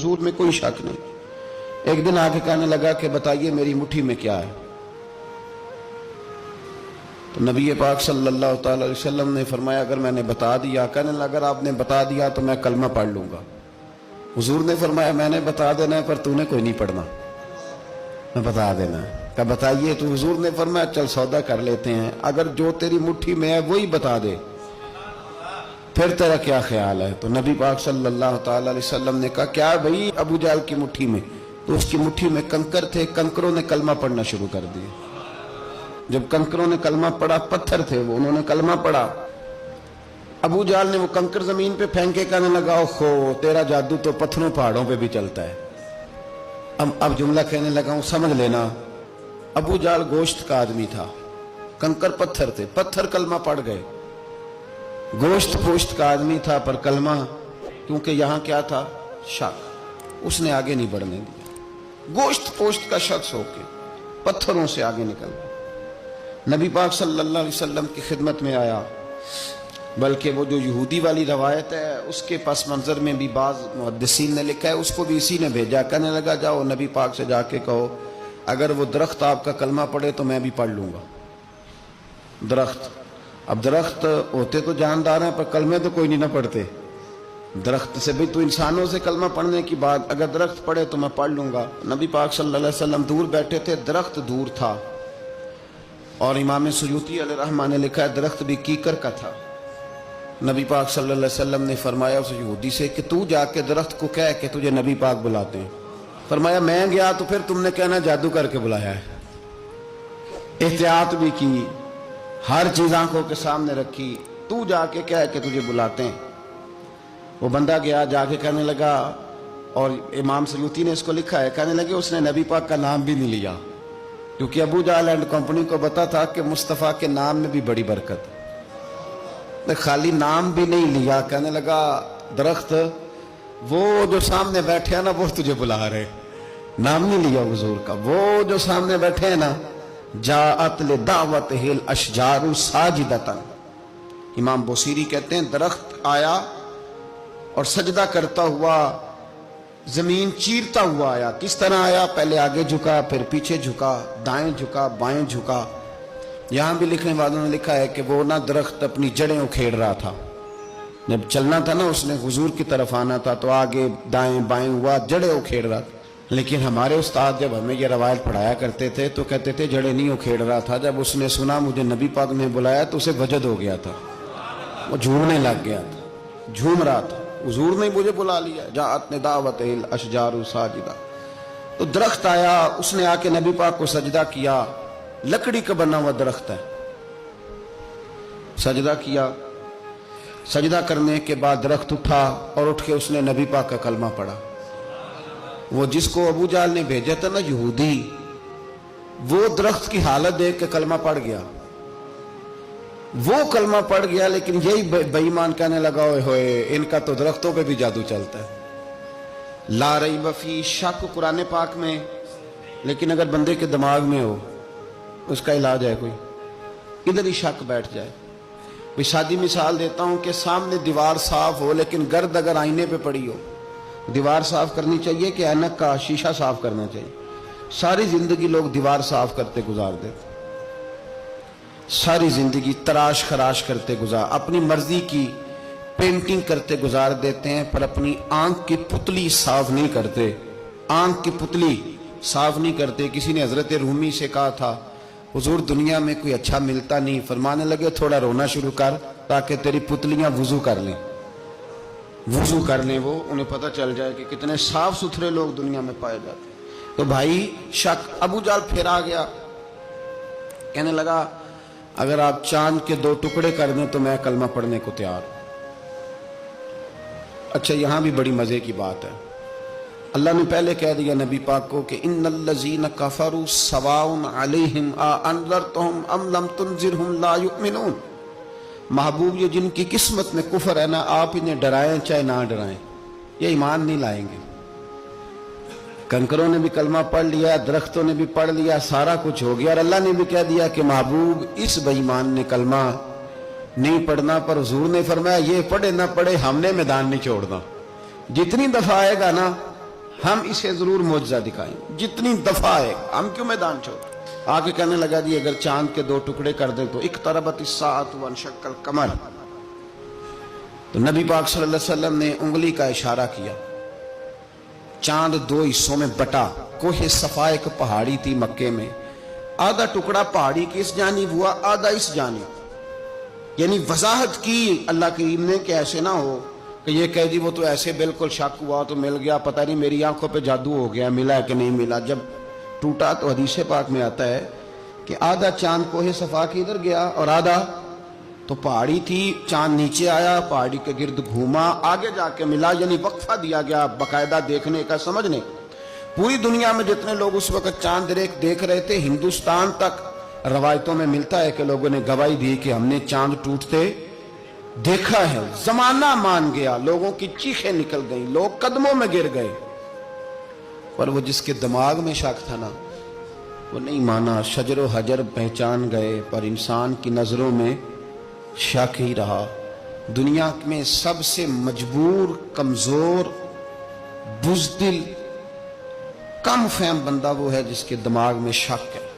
حضور میں کوئی شک نہیں۔ ایک دن آ کے کہنے لگا کہ بتائیے میری مٹھی میں کیا ہے؟ تو نبی پاک صلی اللہ تعالی علیہ وسلم نے فرمایا اگر میں نے بتا دیا، کہنے لگا اگر آپ نے بتا دیا تو میں کلمہ پڑھ لوں گا۔ حضور نے فرمایا میں نے بتا دینا ہے پر تو نے کوئی نہیں پڑھنا، میں بتا دینا ہے۔ کہا بتائیے، تو حضور نے فرمایا چل سودا کر لیتے ہیں، اگر جو تیری مٹھی میں ہے وہی بتا دے پھر تیرا کیا خیال ہے؟ تو نبی پاک صلی اللہ تعالی علیہ وسلم نے کہا کیا بھائی ابو جہل کی مٹھی میں؟ تو اس کی مٹھی میں کنکر تھے، کنکروں نے کلمہ پڑھنا شروع کر دیا۔ جب کنکروں نے کلمہ پڑھا، پتھر تھے وہ، انہوں نے کلمہ پڑھا، ابو جہل نے وہ کنکر زمین پہ پھینکے، کہنے لگا اوہو تیرا جادو تو پتھروں پہاڑوں پہ بھی چلتا ہے۔ اب جملہ کہنے لگا ہوں سمجھ لینا، ابو جہل گوشت کا آدمی تھا، کنکر پتھر تھے، پتھر کلمہ پڑھ گئے۔ گوشت پوشت کا آدمی تھا پر کلمہ، کیونکہ یہاں کیا تھا؟ شک، اس نے آگے نہیں بڑھنے دیا۔ گوشت پوشت کا شخص ہو کے پتھروں سے آگے نکل گیا۔ نبی پاک صلی اللہ علیہ وسلم کی خدمت میں آیا، بلکہ وہ جو یہودی والی روایت ہے اس کے پس منظر میں بھی بعض محدثین نے لکھا ہے، اس کو بھی اسی نے بھیجا، کہنے لگا جاؤ نبی پاک سے جا کے کہو اگر وہ درخت آپ کا کلمہ پڑھے تو میں بھی پڑھ لوں گا۔ درخت، اب درخت ہوتے تو جاندار ہیں پر کلمے تو کوئی نہیں نہ پڑھتے۔ درخت سے بھی تو انسانوں سے کلمہ پڑھنے کی بات، اگر درخت پڑھے تو میں پڑھ لوں گا۔ نبی پاک صلی اللہ علیہ وسلم دور بیٹھے تھے، درخت دور تھا، اور امام سیوطی علیہ رحمہ نے لکھا ہے درخت بھی کیکر کا تھا۔ نبی پاک صلی اللہ علیہ وسلم نے فرمایا اس یہودی سے کہ تو جا کے درخت کو کہہ کہ تجھے نبی پاک بلاتے ہیں۔ فرمایا میں گیا تو پھر تم نے کہنا جادو کر کے بلایا ہے۔ احتیاط بھی کی، ہر چیز آنکھوں کے سامنے رکھی، تو جا کے کہہ کہ تجھے بلاتے ہیں۔ وہ بندہ گیا، جا کے کہنے لگا، اور امام سیوطی نے اس کو لکھا ہے، کہنے لگے اس نے نبی پاک کا نام بھی نہیں لیا، کیونکہ ابو جہل اینڈ کمپنی کو پتا تھا کہ مصطفیٰ کے نام میں بھی بڑی برکت ہے۔ خالی نام بھی نہیں لیا، کہنے لگا درخت وہ جو سامنے بیٹھے ہیں نا وہ تجھے بلا رہے، نام نہیں لیا حضور کا، وہ جو سامنے بیٹھے ہیں نا، جاءت لدعوتہ الاشجار ساجدۃ۔ امام بوصیری کہتے ہیں درخت آیا اور سجدہ کرتا ہوا، زمین چیرتا ہوا آیا۔ کس طرح آیا؟ پہلے آگے جھکا، پھر پیچھے جھکا، دائیں جھکا، بائیں جھکا۔ یہاں بھی لکھنے والوں نے لکھا ہے کہ وہ نہ درخت اپنی جڑیں اکھیڑ رہا تھا، جب چلنا تھا نا اس نے حضور کی طرف آنا تھا تو آگے دائیں بائیں ہوا، جڑیں اکھیڑ رہا تھا۔ لیکن ہمارے استاد جب ہمیں یہ روایت پڑھایا کرتے تھے تو کہتے تھے جڑیں نہیں اکھیڑ رہا تھا، جب اس نے سنا مجھے نبی پاک نے بلایا تو اسے وجد ہو گیا تھا، وہ جھومنے لگ گیا تھا، جھوم رہا تھا، حضور نے مجھے بلا لیا، جاءت لدعوتہ الاشجار ساجدۃ۔ تو درخت آیا، اس نے آ کے نبی پاک کو سجدہ کیا، لکڑی کا بنا ہوا درخت ہے، سجدہ کیا۔ سجدہ کرنے کے بعد درخت اٹھا اور اٹھ کے اس نے نبی پاک کا کلمہ پڑھا۔ وہ جس کو ابو جہل نے بھیجا تھا نا یہودی، وہ درخت کی حالت دیکھ کے کلمہ پڑھ گیا، وہ کلمہ پڑھ گیا، لیکن یہی بے ایمان کہنے لگا ہوئے ہوئے ان کا تو درختوں پہ بھی جادو چلتا ہے۔ لا ریب فی، شک قرآن پاک میں، لیکن اگر بندے کے دماغ میں ہو اس کا علاج ہے کوئی، ادھر ہی شک بیٹھ جائے۔ سادی مثال دیتا ہوں کہ سامنے دیوار صاف ہو لیکن گرد اگر آئینے پہ پڑی ہو، دیوار صاف کرنی چاہیے کہ اینک کا شیشہ صاف کرنا چاہیے؟ ساری زندگی لوگ دیوار صاف کرتے گزار دیتے، ساری زندگی تراش خراش کرتے گزار، اپنی مرضی کی پینٹنگ کرتے گزار دیتے ہیں، پر اپنی آنکھ کی پتلی صاف نہیں کرتے، آنکھ کی پتلی صاف نہیں کرتے۔ کسی نے حضرت رومی سے کہا تھا حضور دنیا میں کوئی اچھا ملتا نہیں، فرمانے لگے تھوڑا رونا شروع کر تاکہ تیری پتلیاں وضو کر لیں، وضو کر لیں، وہ انہیں پتہ چل جائے کہ کتنے صاف ستھرے لوگ دنیا میں پائے جاتے ہیں۔ تو بھائی شک، ابو جہل پھر آ گیا، کہنے لگا اگر آپ چاند کے 2 ٹکڑے کر دیں تو میں کلمہ پڑھنے کو تیار ہوں۔ اچھا یہاں بھی بڑی مزے کی بات ہے، اللہ نے پہلے کہہ دیا نبی پاک کو کہ ان الذین کفروا سواء علیہم اانذرتہم ام لم تنذرہم لا یؤمنون۔ محبوب یہ جن کی قسمت میں کفر ہے نا، آپ انہیں ڈرائیں چاہے نہ ڈرائیں، یہ ایمان نہیں لائیں گے۔ کنکروں نے بھی کلمہ پڑھ لیا، درختوں نے بھی پڑھ لیا، سارا کچھ ہو گیا، اور اللہ نے بھی کہہ دیا کہ محبوب اس بے ایمان نے کلمہ نہیں پڑھنا، پر حضور نے فرمایا یہ پڑھے نہ پڑھے ہم نے میدان نہیں چھوڑنا، جتنی دفعہ آئے گا نا ہم اسے ضرور معجزہ دکھائیں جتنی دفعہ ہے. ہم کیوں میدان چھوڑ. آگے کہنے لگا جی اگر چاند کے 2 ٹکڑے کر دیں تو اقتربت الساعۃ وانشق القمر. تو نبی پاک صلی اللہ علیہ وسلم نے انگلی کا اشارہ کیا. چاند 2 حصوں میں بٹا. کوہ صفا ایک پہاڑی تھی مکے میں, آدھا ٹکڑا پہاڑی کی اس جانب ہوا, آدھا اس جانب. یعنی وضاحت کی اللہ کریم نے کہ ایسے نہ ہو کہ یہ کہہ دی وہ تو ایسے بالکل شک ہوا تو مل گیا, پتہ نہیں میری آنکھوں پہ جادو ہو گیا, ملا ہے کہ نہیں ملا. جب ٹوٹا تو حدیث پاک میں آتا ہے کہ آدھا چاند کوہ صفا کے ادھر گیا اور آدھا تو پہاڑی تھی, چاند نیچے آیا, پہاڑی کے گرد گھوما, آگے جا کے ملا. یعنی وقفہ دیا گیا باقاعدہ دیکھنے کا, سمجھنے. پوری دنیا میں جتنے لوگ اس وقت چاند دیکھ رہے تھے, ہندوستان تک روایتوں میں ملتا ہے کہ لوگوں نے گواہی دی کہ ہم نے چاند ٹوٹتے دیکھا ہے. زمانہ مان گیا, لوگوں کی چیخیں نکل گئیں, لوگ قدموں میں گر گئے. پر وہ جس کے دماغ میں شک تھا نا وہ نہیں مانا. شجر و حجر پہچان گئے پر انسان کی نظروں میں شک ہی رہا. دنیا میں سب سے مجبور, کمزور, بزدل, کم فہم بندہ وہ ہے جس کے دماغ میں شک ہے.